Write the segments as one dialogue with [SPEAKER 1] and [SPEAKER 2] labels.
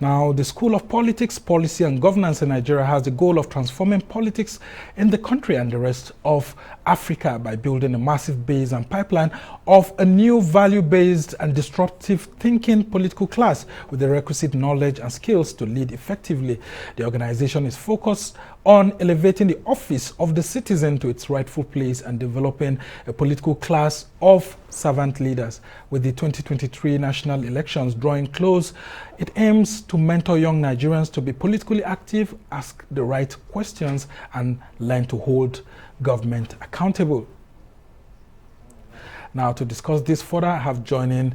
[SPEAKER 1] Now, the School of Politics, Policy and Governance in Nigeria has the goal of transforming politics in the country and the rest of Africa by building a massive base and pipeline of a new value-based and disruptive thinking political class with the requisite knowledge and skills to lead effectively. The organization is focused on elevating the office of the citizen to its rightful place and developing a political class of servant leaders. With the 2023 national elections drawing close, it aims to mentor young Nigerians to be politically active, ask the right questions, and learn to hold government accountable. Now, to discuss this further, I have joining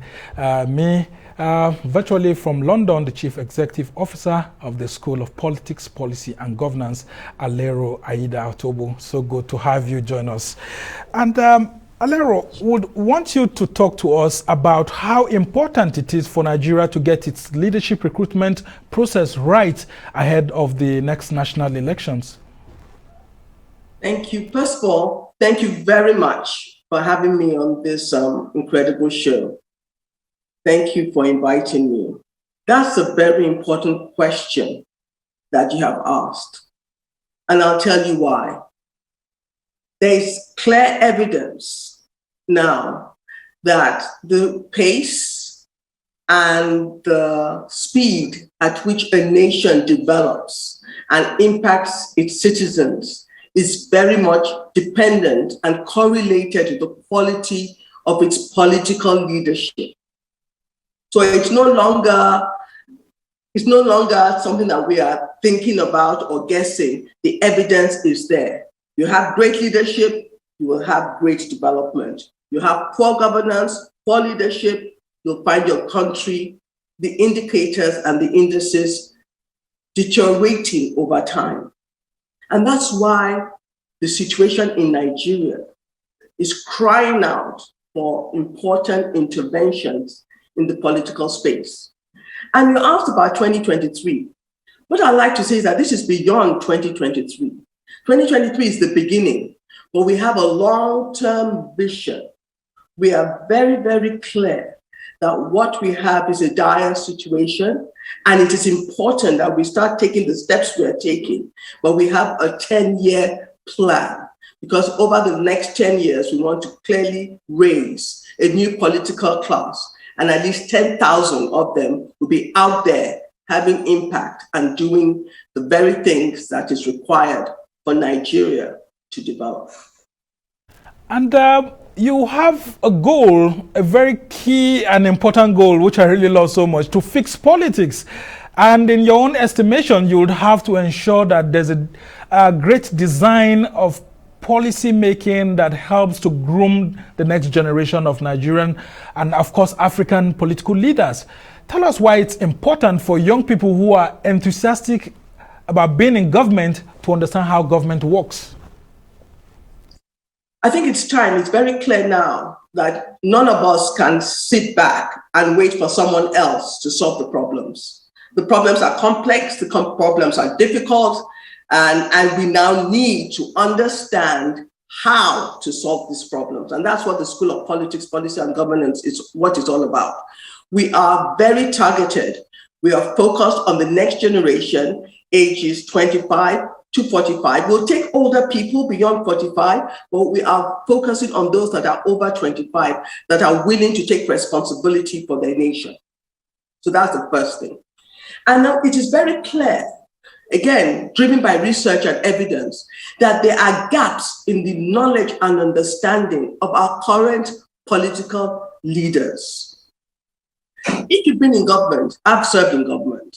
[SPEAKER 1] me virtually from London, the Chief Executive Officer of the School of Politics, Policy and Governance, Alero Ayida-Otobo. So good to have you join us. And Alero, would want you to talk to us about how important it is for Nigeria to get its leadership recruitment process right ahead of the next national elections.
[SPEAKER 2] Thank you. First of all, thank you very much for having me on this incredible show. Thank you for inviting me. That's a very important question that you have asked, and I'll tell you why. There's clear evidence now that the pace and the speed at which a nation develops and impacts its citizens is very much dependent and correlated to the quality of its political leadership. So it's no longer something that we are thinking about or guessing. The evidence is there. You have great leadership, you will have great development. You have poor governance, poor leadership, you'll find your country, the indicators and the indices deteriorating over time. And that's why the situation in Nigeria is crying out for important interventions in the political space. And you asked about 2023. What I'd like to say is that this is beyond 2023. 2023 is the beginning, but we have a long-term vision. We are very, very clear that what we have is a dire situation, and it is important that we start taking the steps we are taking, but we have a 10-year plan, because over the next 10 years, we want to clearly raise a new political class, and at least 10,000 of them will be out there having impact and doing the very things that is required for Nigeria to develop.
[SPEAKER 1] And you have a goal, a very key and important goal, which I really love so much, to fix politics. And in your own estimation, you would have to ensure that there's a great design of policy making that helps to groom the next generation of Nigerian and, of course, African political leaders. Tell us why it's important for young people who are enthusiastic about being in government to understand how government works.
[SPEAKER 2] I think it's time. It's very clear now that none of us can sit back and wait for someone else to solve the problems. The problems are complex, the problems are difficult, and we now need to understand how to solve these problems. And that's what the School of Politics, Policy and Governance is what it's all about. We are very targeted. We are focused on the next generation, ages 25 to 45. We'll take older people beyond 45, but we are focusing on those that are over 25, that are willing to take responsibility for their nation. So that's the first thing. And now it is very clear, again, driven by research and evidence, that there are gaps in the knowledge and understanding of our current political leaders. If you've been in government, I've served in government,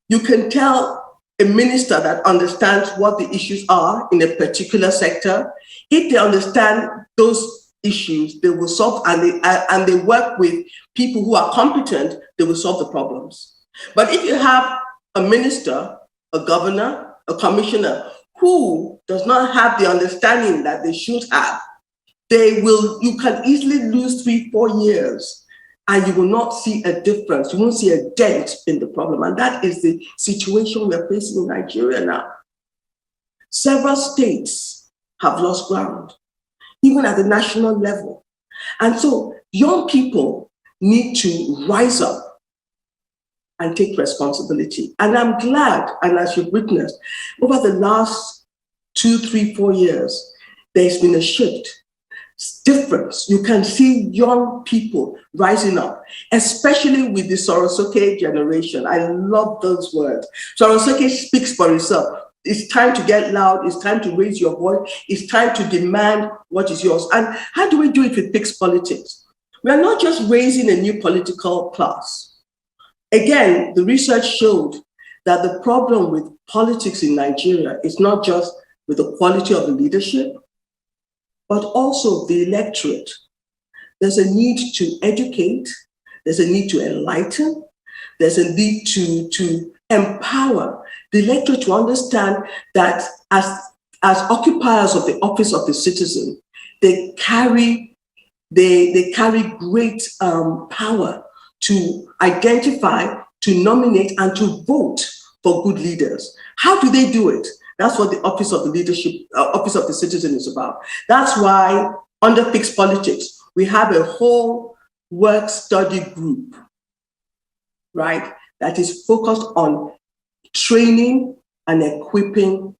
[SPEAKER 2] you can tell a minister that understands what the issues are in a particular sector. If they understand those issues, they will solve, and they work with people who are competent, they will solve the problems. But if you have a minister, a governor, a commissioner who does not have the understanding that they should have, you can easily lose 3-4 years and you will not see a difference. You won't see a dent in the problem. And that is the situation we are facing in Nigeria now. Several states have lost ground, even at the national level. And so young people need to rise up and take responsibility. And I'm glad, and as you've witnessed, over the last 2, 3, 4 years, there's been a shift. Difference. You can see young people rising up, especially with the Sorosoke generation. I love those words. Sorosoke speaks for itself. It's time to get loud. It's time to raise your voice. It's time to demand what is yours. And how do we do it with fixed politics? We are not just raising a new political class. Again, the research showed that the problem with politics in Nigeria is not just with the quality of the leadership, but also the electorate. There's a need to educate, there's a need to enlighten, there's a need to empower the electorate to understand that as occupiers of the office of the citizen, they carry great power to identify, to nominate, and to vote for good leaders. How do they do it? That's what the Office of the Leadership, Office of the Citizen is about. That's why under fixed politics, we have a whole work study group, right, that is focused on training and equipping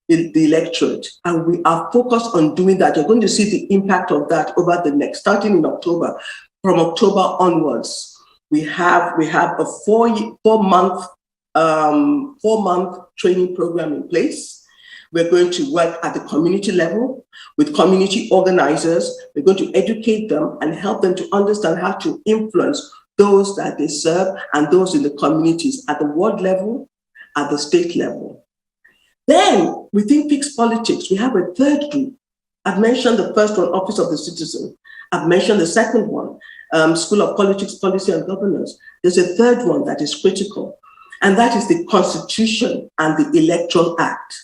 [SPEAKER 2] the electorate. And we are focused on doing that. You're going to see the impact of that over the next, starting in October. From October onwards, we have a four-month training program in place. We're going to work at the community level with community organizers. We're going to educate them and help them to understand how to influence those that they serve and those in the communities at the ward level, at the state level. Then within fixed politics, we have a third group. I've mentioned the first one, Office of the Citizen. I've mentioned the second one, School of Politics, Policy and Governance. There's a third one that is critical, and that is the Constitution and the Electoral Act.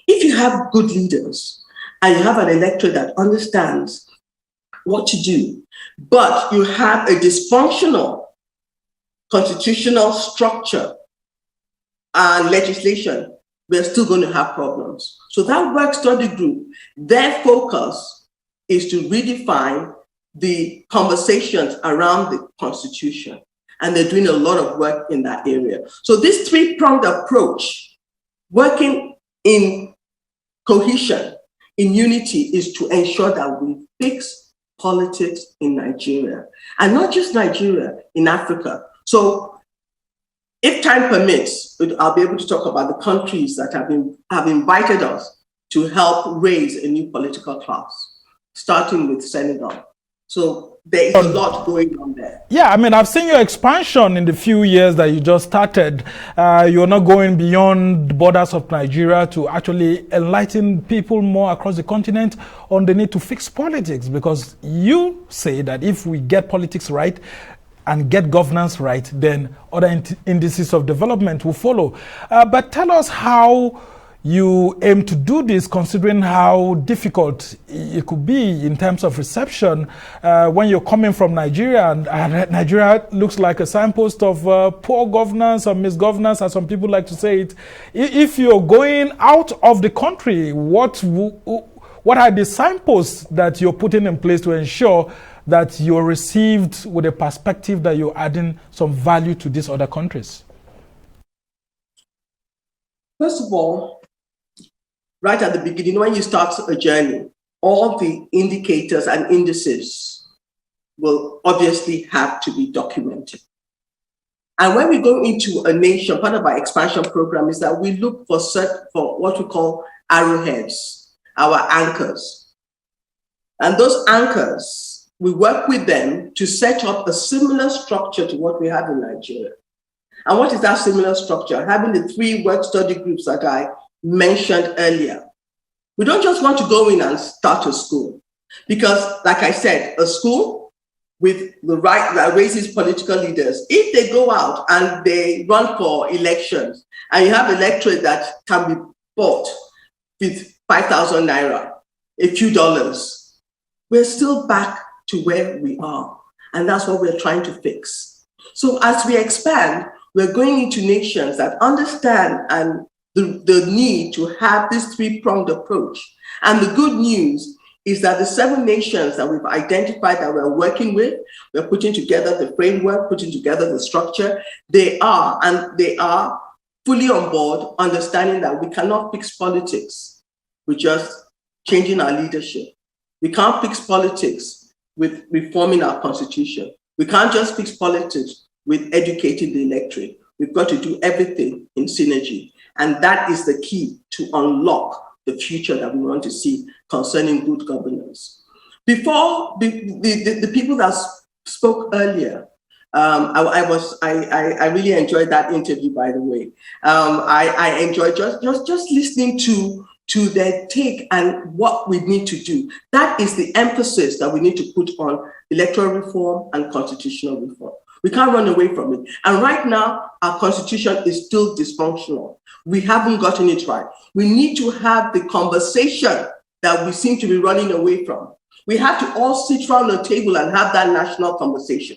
[SPEAKER 2] If you have good leaders and you have an electorate that understands what to do, but you have a dysfunctional constitutional structure and legislation, we're still going to have problems. So that work study group, their focus is to redefine the conversations around the Constitution. And they're doing a lot of work in that area. So this three-pronged approach, working in cohesion, in unity, is to ensure that we fix politics in Nigeria. And not just Nigeria, in Africa. So if time permits, I'll be able to talk about the countries that have invited us to help raise a new political class, starting with Senegal. So there is a lot going on there.
[SPEAKER 1] Yeah, I mean, I've seen your expansion in the few years that you just started. You're not going beyond the borders of Nigeria to actually enlighten people more across the continent on the need to fix politics, because you say that if we get politics right and get governance right, then other indices of development will follow. But tell us how you aim to do this, considering how difficult it could be in terms of reception when you're coming from Nigeria, and Nigeria looks like a signpost of poor governance or misgovernance, as some people like to say it. If you're going out of the country, what are the signposts that you're putting in place to ensure that you're received with a perspective that you're adding some value to these other countries?
[SPEAKER 2] First of all, right at the beginning, when you start a journey, all the indicators and indices will obviously have to be documented. And when we go into a nation, part of our expansion program is that we look for what we call arrowheads, our anchors. And those anchors, we work with them to set up a similar structure to what we have in Nigeria. And what is that similar structure? Having the 3 work study groups that I mentioned earlier. We don't just want to go in and start a school, because, like I said, a school with the right that raises political leaders, if they go out and they run for elections and you have electorate that can be bought with 5,000 naira, a few dollars, we're still back to where we are. And that's what we're trying to fix. So as we expand, we're going into nations that understand and the need to have this 3-pronged approach. And the good news is that the 7 nations that we've identified that we're working with, we're putting together the framework, putting together the structure, they are fully on board, understanding that we cannot fix politics with just changing our leadership. We can't fix politics with reforming our constitution. We can't just fix politics with educating the electorate. We've got to do everything in synergy. And that is the key to unlock the future that we want to see concerning good governance. Before the people that spoke earlier, I really enjoyed that interview, by the way. I enjoyed just listening to their take and what we need to do. That is the emphasis that we need to put on electoral reform and constitutional reform. We can't run away from it. And right now, our constitution is still dysfunctional. We haven't gotten it right. We need to have the conversation that we seem to be running away from. We have to all sit around the table and have that national conversation.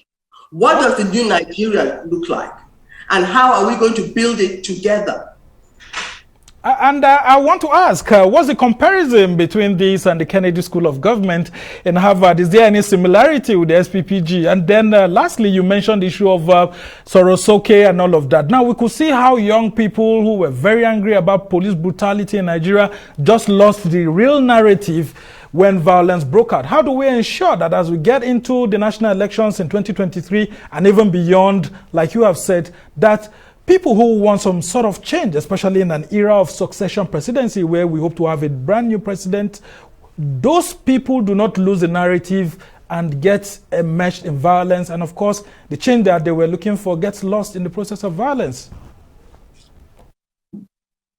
[SPEAKER 2] What does the new Nigeria look like? And how are we going to build it together?
[SPEAKER 1] And I want to ask, what's the comparison between this and the Kennedy School of Government in Harvard? Is there any similarity with the SPPG? And then lastly, you mentioned the issue of Sorosoke and all of that. Now, we could see how young people who were very angry about police brutality in Nigeria just lost the real narrative when violence broke out. How do we ensure that as we get into the national elections in 2023 and even beyond, like you have said, that people who want some sort of change, especially in an era of succession presidency where we hope to have a brand new president, those people do not lose the narrative and get enmeshed in violence. And of course, the change that they were looking for gets lost in the process of violence.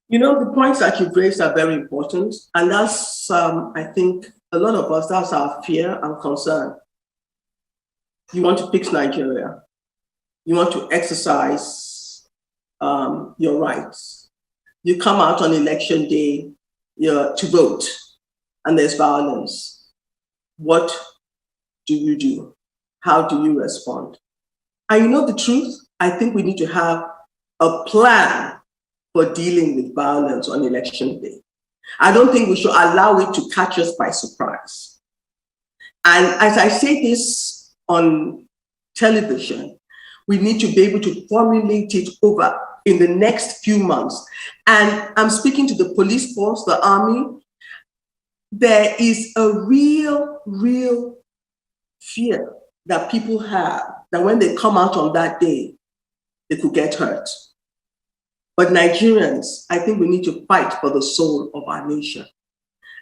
[SPEAKER 2] You know, the points that you've raised are very important. And that's, I think, a lot of us, that's our fear and concern. You want to fix Nigeria. You want to exercise your rights. You come out on election day to vote, and there's violence. What do you do? How do you respond? And you know the truth? I think we need to have a plan for dealing with violence on election day. I don't think we should allow it to catch us by surprise. And as I say this on television, we need to be able to formulate it over in the next few months. And I'm speaking to the police force, the army. There is a real fear that people have that when they come out on that day, they could get hurt. But Nigerians, I think we need to fight for the soul of our nation.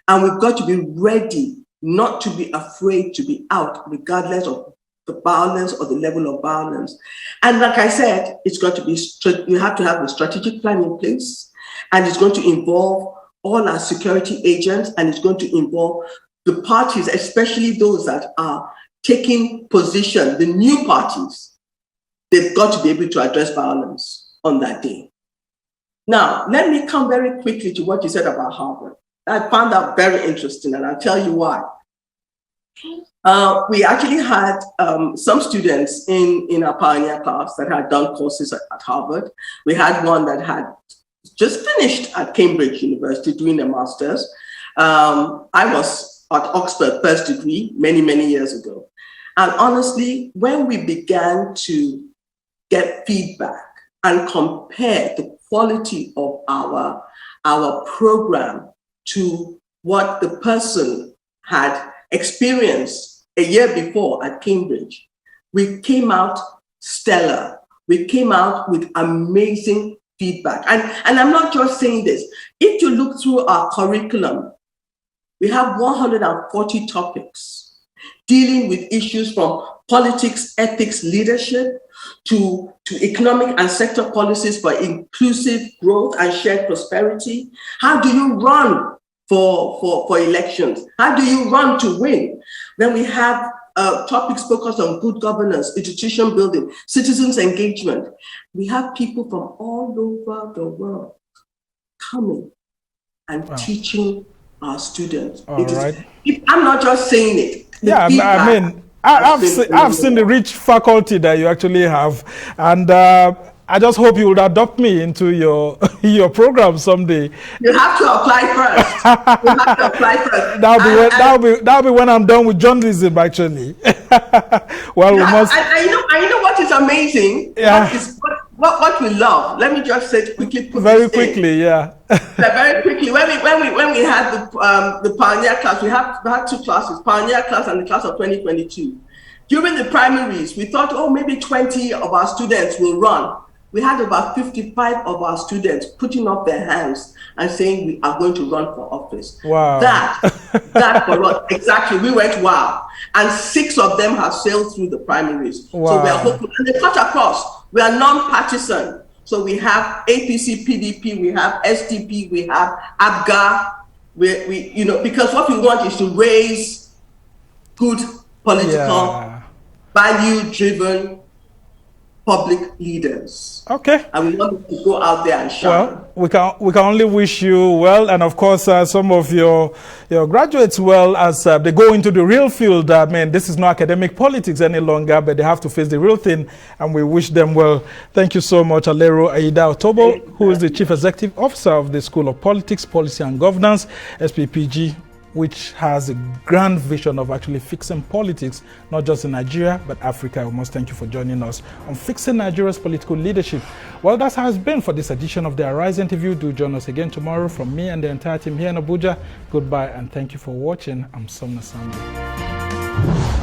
[SPEAKER 2] And we've got to be ready not to be afraid to be out, regardless of the violence or the level of violence. And like I said, it's got to be, you have to have a strategic plan in place, and it's going to involve all our security agents, and it's going to involve the parties, especially those that are taking position, the new parties. They've got to be able to address violence on that day. Now, let me come very quickly to what you said about Harvard. I found that very interesting, and I'll tell you why. We actually had some students in our pioneer class that had done courses at Harvard. We had one that had just finished at Cambridge University doing a master's. I was at Oxford first degree many years ago. And honestly, when we began to get feedback and compare the quality of our program to what the person had experienced a year before at Cambridge, we came out stellar. We came out with amazing feedback. And I'm not just saying this. If you look through our curriculum, we have 140 topics dealing with issues from politics, ethics, leadership, to economic and sector policies for inclusive growth and shared prosperity. How do you run for elections? How do you run to win? Then we have topics focused on good governance, institution building, citizens engagement. We have people from all over the world coming and teaching our students. I'm not just saying it.
[SPEAKER 1] Yeah, I mean, I've seen the rich faculty that you actually have. And I just hope you would adopt me into your your program someday.
[SPEAKER 2] You have to apply first. You have to apply first.
[SPEAKER 1] That'll be when I'm done with journalism, actually. Well, we must.
[SPEAKER 2] I know what is amazing.
[SPEAKER 1] Yeah.
[SPEAKER 2] What we love. Let me just say it quickly.
[SPEAKER 1] Very quickly, yeah.
[SPEAKER 2] Very quickly. When we had the pioneer class, we had two classes: pioneer class and the class of 2022. During the primaries, we thought, oh, maybe 20 of our students will run. We had about 55 of our students putting up their hands and saying we are going to run for office.
[SPEAKER 1] Wow.
[SPEAKER 2] That for us, exactly. We went wow. And 6 of them have sailed through the primaries.
[SPEAKER 1] Wow.
[SPEAKER 2] So we are hopeful. And they cut across. We are non-partisan. So we have APC, PDP, we have SDP, we have ABGA. We because what we want is to raise good political, value-driven public leaders. Okay. And we want to go out there and shine.
[SPEAKER 1] Well, we can only wish you well, and of course some of your graduates well as they go into the real field. I mean, this is not academic politics any longer, but they have to face the real thing, and we wish them well. Thank you so much, Alero Ayida-Otobo, who is the Chief Executive Officer of the School of Politics, Policy and Governance, SPPG, which has a grand vision of actually fixing politics, not just in Nigeria, but Africa. We must thank you for joining us on Fixing Nigeria's Political Leadership. Well, that's how it's been for this edition of the Arise interview. Do join us again tomorrow. From me and the entire team here in Abuja, goodbye and thank you for watching. I'm Somna Sambi.